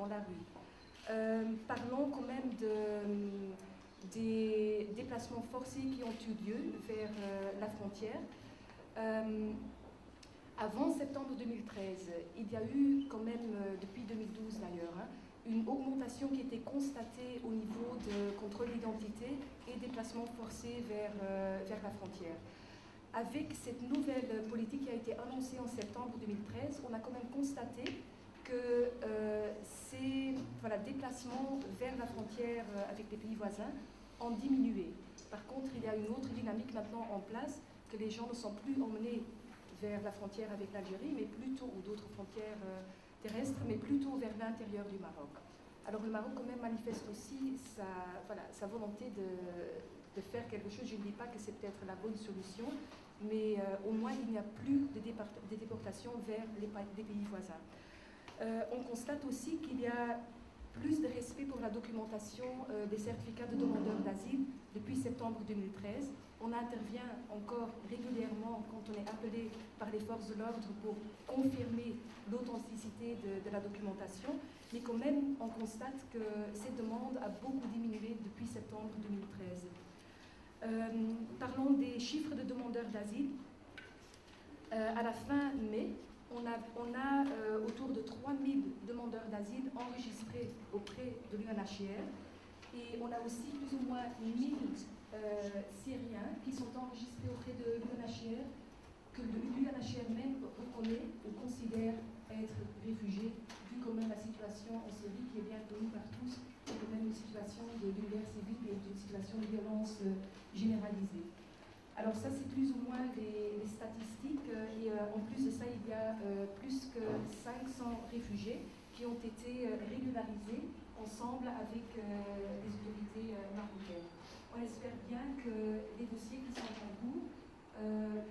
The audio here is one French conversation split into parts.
dans la rue. Parlons quand même des déplacements forcés qui ont eu lieu vers la frontière. Avant septembre 2013, il y a eu quand même, depuis 2012 d'ailleurs, une augmentation qui était constatée au niveau de contrôle d'identité et déplacements forcés vers la frontière. Avec cette nouvelle politique qui a été annoncée en septembre 2013, on a quand même constaté que ces déplacements vers la frontière avec les pays voisins ont diminué. Par contre, il y a une autre dynamique maintenant en place, que les gens ne sont plus emmenés vers la frontière avec l'Algérie, mais plutôt, ou d'autres frontières terrestres, mais plutôt vers l'intérieur du Maroc. Alors le Maroc quand même manifeste aussi sa volonté de faire quelque chose. Je ne dis pas que c'est peut-être la bonne solution, mais au moins il n'y a plus de déportations vers les pays voisins. On constate aussi qu'il y a plus de respect pour la documentation des certificats de demandeurs d'asile depuis septembre 2013. On intervient encore régulièrement quand on est appelé par les forces de l'ordre pour confirmer l'authenticité de la documentation, mais quand même on constate que cette demande a beaucoup diminué depuis septembre 2013. Parlons des chiffres de demandeurs d'asile. À la fin mai, on a autour de 3000 demandeurs d'asile enregistrés auprès de l'UNHCR et on a aussi plus ou moins 1000 Syriens qui sont enregistrés auprès de l'UNHCR, que l'UNHCR même reconnaît ou considère être réfugiés, vu quand même la situation en Syrie qui est bien connue par tous, c'est quand même une situation de guerre civile et une situation de violence généralisée. Alors ça, c'est plus ou moins les statistiques, et en plus de ça, il y a plus que 500 réfugiés qui ont été régularisés ensemble avec les autorités marocaines. On espère bien que les dossiers qui sont en cours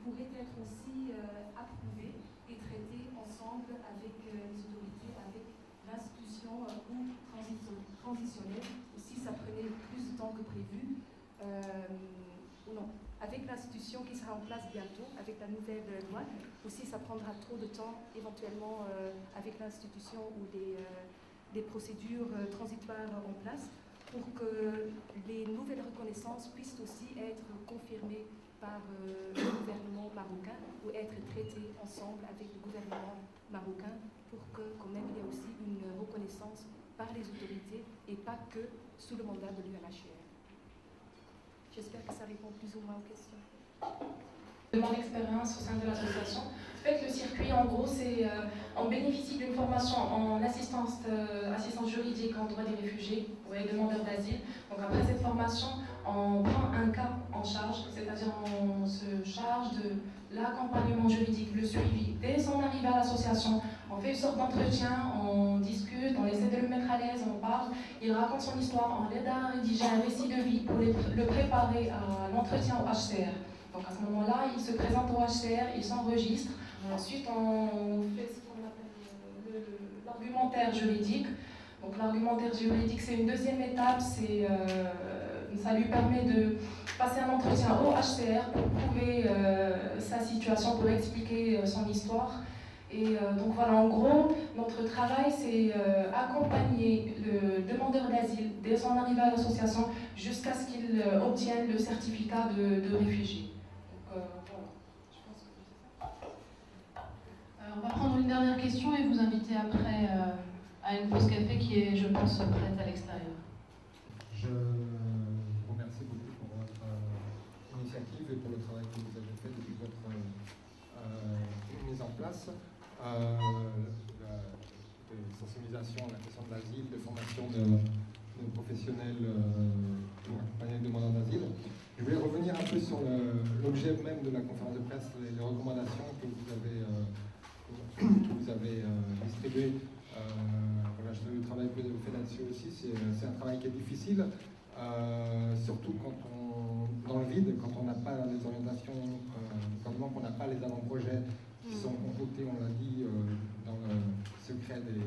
pourraient être aussi approuvés et traités ensemble avec les autorités, avec l'institution ou transitionnelle, ou si ça prenait plus de temps que prévu, ou non. Avec l'institution qui sera en place bientôt, avec la nouvelle loi, ou si ça prendra trop de temps, éventuellement avec l'institution ou des procédures transitoires en place, pour que les nouvelles reconnaissances puissent aussi être confirmées par le gouvernement marocain ou être traitées ensemble avec le gouvernement marocain pour que quand même il y ait aussi une reconnaissance par les autorités et pas que sous le mandat de l'UNHCR. J'espère que ça répond plus ou moins aux questions. De mon expérience au sein de l'association, en fait, le circuit, en gros, c'est on bénéficie d'une formation en assistance juridique en droit des réfugiés ou les demandeurs d'asile. Donc après cette formation, on prend un cas en charge, c'est-à-dire on se charge de l'accompagnement juridique, le suivi. Dès son arrivée à l'association, on fait une sorte d'entretien, on discute, on essaie de le mettre à l'aise, on parle, il raconte son histoire, on l'aide à rédiger un récit de vie pour le préparer à l'entretien au HCR. Donc à ce moment-là, il se présente au HCR, il s'enregistre. Ensuite, on fait ce qu'on appelle l'argumentaire juridique. Donc l'argumentaire juridique, c'est une deuxième étape. Ça lui permet de passer un entretien au HCR pour prouver sa situation, pour expliquer son histoire. Et donc voilà, en gros, notre travail, c'est accompagner le demandeur d'asile dès son arrivée à l'association jusqu'à ce qu'il obtienne le certificat de réfugié. Donc voilà, je pense que c'est ça. On va prendre une dernière question et vous inviter après à une pause café qui est, je pense, prête à l'extérieur. Je vous remercie beaucoup pour votre initiative et pour le travail que vous avez fait depuis votre mise en place. De sensibilisation à la question de l'asile, de formation de professionnels pour accompagner les demandeurs d'asile. Je voulais revenir un peu sur l'objet même de la conférence de presse, les recommandations que vous avez distribuées. Voilà, le travail que vous avez fait là-dessus aussi, c'est un travail qui est difficile, surtout quand dans le vide, quand on n'a pas les orientations, qu'on n'a pas les avant-projets qui sont concoctés, on l'a dit, dans le secret des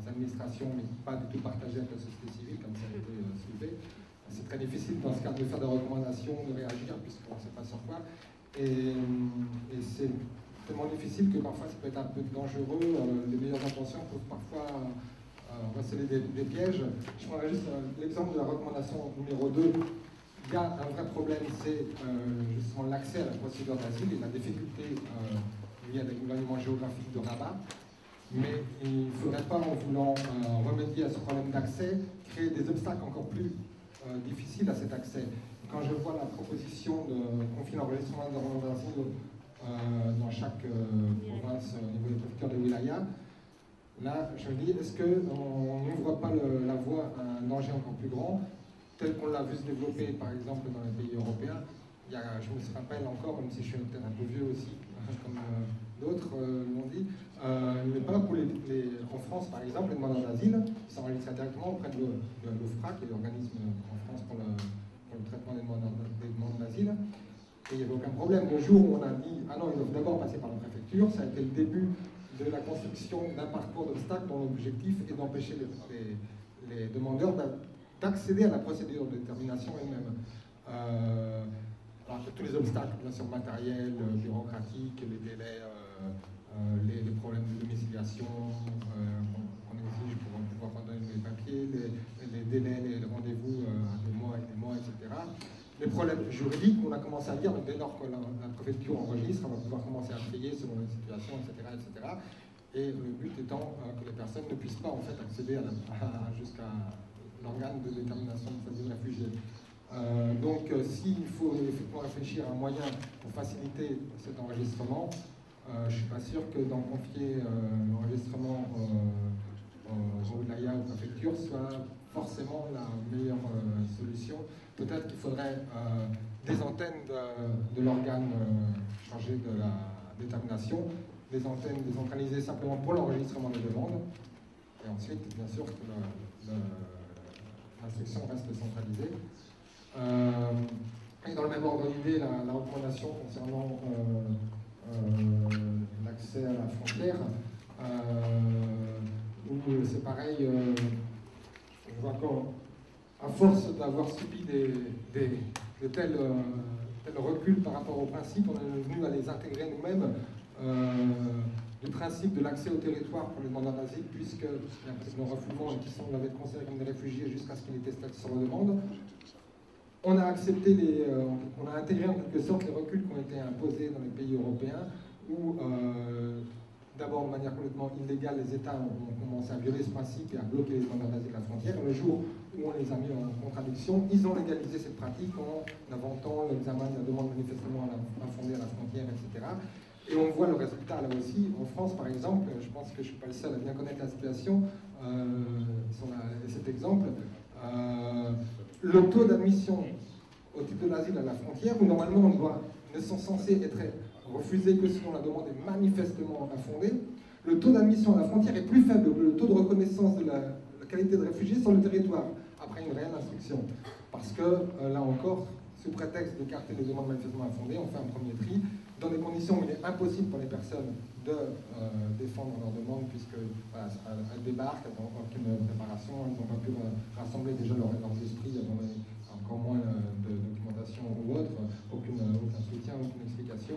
administrations, mais pas du tout partagés avec la société civile, comme ça a été soulevé. C'est très difficile dans ce cas de faire des recommandations, de réagir, puisqu'on ne sait pas sur quoi. Et c'est tellement difficile que parfois ça peut être un peu dangereux. Les meilleures intentions peuvent parfois recéler des pièges. Je prendrai juste l'exemple de la recommandation numéro 2. Il y a un vrai problème, c'est justement l'accès à la procédure d'asile et la difficulté liée à l'éloignement géographique de Rabat. Mais il ne faudrait pas, en voulant remédier à ce problème d'accès, créer des obstacles encore plus difficiles à cet accès. Quand je vois la proposition de confier l'enregistrement de demande d'asile dans chaque province au niveau des préfectures de wilaya, là, je me dis, est-ce qu'on n'ouvre pas la voie à un danger encore plus grand, tel qu'on l'a vu se développer, par exemple, dans les pays européens. Je me rappelle encore, même si je suis peut-être un peu vieux aussi, comme d'autres l'ont dit, il n'est pas pour en France, par exemple, les demandeurs d'asile s'enregistrent directement auprès de l'OFPRA, qui est l'organisme en France pour le traitement des demandes d'asile. Et il n'y avait aucun problème. Le jour où on a dit « Ah non, ils doivent d'abord passer par la préfecture », ça a été le début de la construction d'un parcours d'obstacles dont l'objectif est d'empêcher les demandeurs d'accéder à la procédure de détermination elle-même. Alors, tous les obstacles, bien sûr, matériels, bureaucratiques, les délais, les problèmes de domiciliation qu'on exige pour pouvoir donner les papiers, les délais, les rendez-vous à des mois, etc. Les problèmes juridiques, on a commencé à dire, dès lors que la préfecture enregistre, on va pouvoir commencer à payer selon les situations, etc. Et le but étant que les personnes ne puissent pas en fait accéder jusqu'à l'organe de détermination de statut de réfugié. Donc s'il faut effectivement réfléchir à un moyen pour faciliter cet enregistrement, je ne suis pas sûr que d'en confier l'enregistrement au wilaya, aux préfectures, soit forcément la meilleure solution. Peut-être qu'il faudrait des antennes de l'organe chargé de la détermination, des antennes décentralisées simplement pour l'enregistrement des demandes, et ensuite, bien sûr, que l'instruction reste centralisée. Et dans le même ordre d'idée, la recommandation concernant l'accès à la frontière, où c'est pareil, je vois qu'à force d'avoir subi de tels reculs par rapport aux principes, on est venu à les intégrer nous-mêmes, du principe de l'accès au territoire pour les demandeurs d'asile, puisque il y a un principe de refoulement et qui semble être considéré comme des réfugiés jusqu'à ce qu'ils aient statué sur la demande. On a accepté on a intégré en quelque sorte les reculs qui ont été imposés dans les pays européens, où d'abord de manière complètement illégale, les États ont commencé à violer ce principe et à bloquer les demandeurs d'asile à la frontière. Et le jour où on les a mis en contradiction, ils ont légalisé cette pratique en inventant l'examen de la demande manifestement infondée à la frontière, etc. Et on voit le résultat là aussi. En France, par exemple, je pense que je ne suis pas le seul à bien connaître la situation sur cet exemple. Le taux d'admission au titre de l'asile à la frontière, où normalement ne sont censés être refusés que si la demande est manifestement infondée, le taux d'admission à la frontière est plus faible que le taux de reconnaissance de la qualité de réfugié sur le territoire, après une réelle instruction. Parce que, là encore, sous prétexte d'écarter les demandes manifestement infondées, on fait un premier tri, dans des conditions où il est impossible pour les personnes de défendre leurs demandes, puisque voilà, elles débarquent, elles n'ont aucune préparation, elles n'ont pas pu rassembler déjà leurs esprits, elles n'ont encore moins de documentation ou autre, aucun soutien, aucune explication,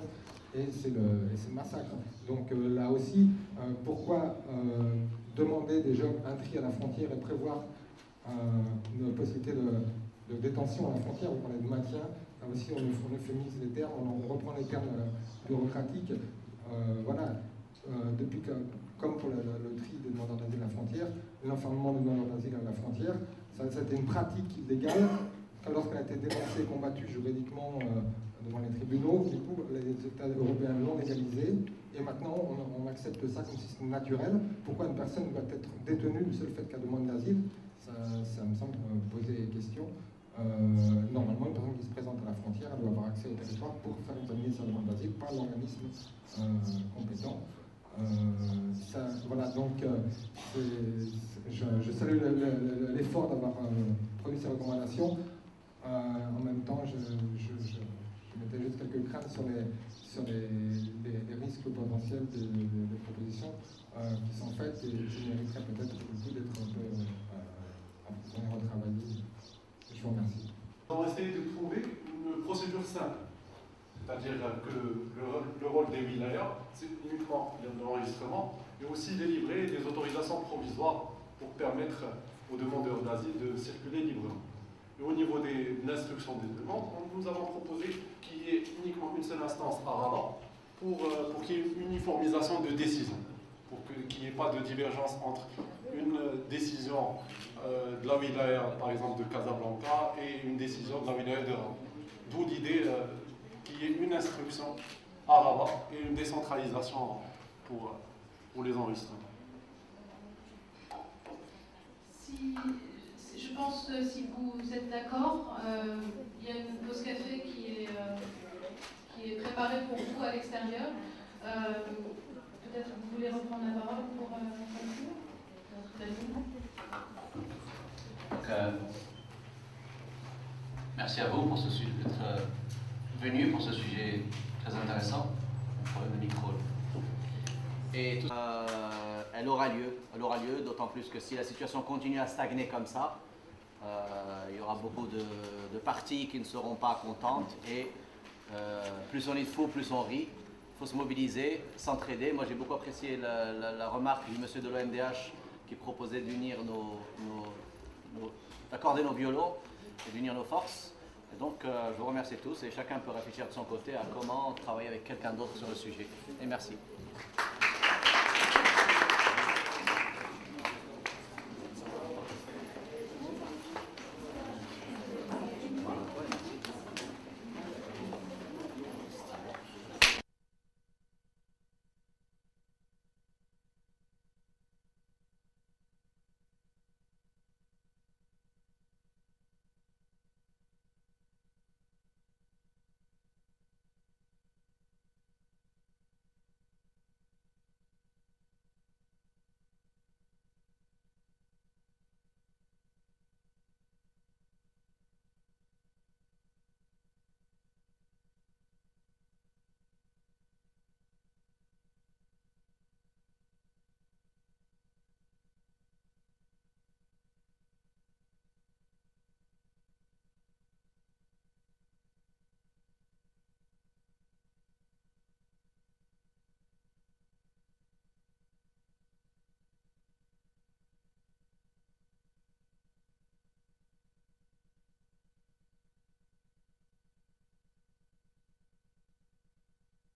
et c'est le massacre. Donc là aussi, pourquoi demander déjà un tri à la frontière et prévoir une possibilité de détention à la frontière, on parlait de maintien, là aussi on euphémise les termes, on reprend les termes bureaucratiques. Voilà, depuis que, comme pour le tri des demandeurs d'asile à la frontière, l'enfermement des demandeurs d'asile à la frontière, ça a été une pratique illégale. Lorsqu'elle a été dénoncée et combattue juridiquement devant les tribunaux, du coup, les États européens l'ont légalisé, et maintenant on accepte ça comme si c'était naturel. Pourquoi une personne doit être détenue du seul fait qu'elle demande l'asile? Ça me semble poser question. Normalement, une personne qui se présente à la frontière, elle doit avoir accès au territoire pour faire examiner sa demande d'asile par l'organisme compétent. Voilà, donc je salue l'effort d'avoir produit ces recommandations. En même temps, je mettais juste quelques craintes sur les risques potentiels des propositions qui sont faites et qui mériteraient peut-être le coup d'être un peu retravaillées. Je vous remercie. On va essayer de trouver une procédure simple. C'est-à-dire que le rôle des wilayas, c'est uniquement l'enregistrement, mais aussi délivrer des autorisations provisoires pour permettre aux demandeurs d'asile de circuler librement. Et au niveau de l'instruction des demandes, nous avons proposé qu'il y ait uniquement une seule instance à Rabat pour qu'il y ait une uniformisation de décision, pour qu'il n'y ait pas de divergence entre une décision de la wilaya, par exemple, de Casablanca et une décision de la wilaya de Rabat. D'où l'idée qu'il y ait une instruction à Rabat et une décentralisation pour les enregistrements. Je pense que si vous êtes d'accord, il y a une pause café qui est préparée pour vous à l'extérieur. Peut-être que vous voulez reprendre la parole pour conclure. Merci à vous pour d'être venu pour ce sujet très intéressant. Le micro. Et tout, elle aura lieu, d'autant plus que si la situation continue à stagner comme ça, il y aura beaucoup de parties qui ne seront pas contentes et plus on est de fous, plus on rit. Il faut se mobiliser, s'entraider. Moi j'ai beaucoup apprécié la remarque du monsieur de l'OMDH qui proposait d'unir d'accorder nos violons et d'unir nos forces. Et donc je vous remercie tous et chacun peut réfléchir de son côté à comment travailler avec quelqu'un d'autre sur le sujet. Et merci.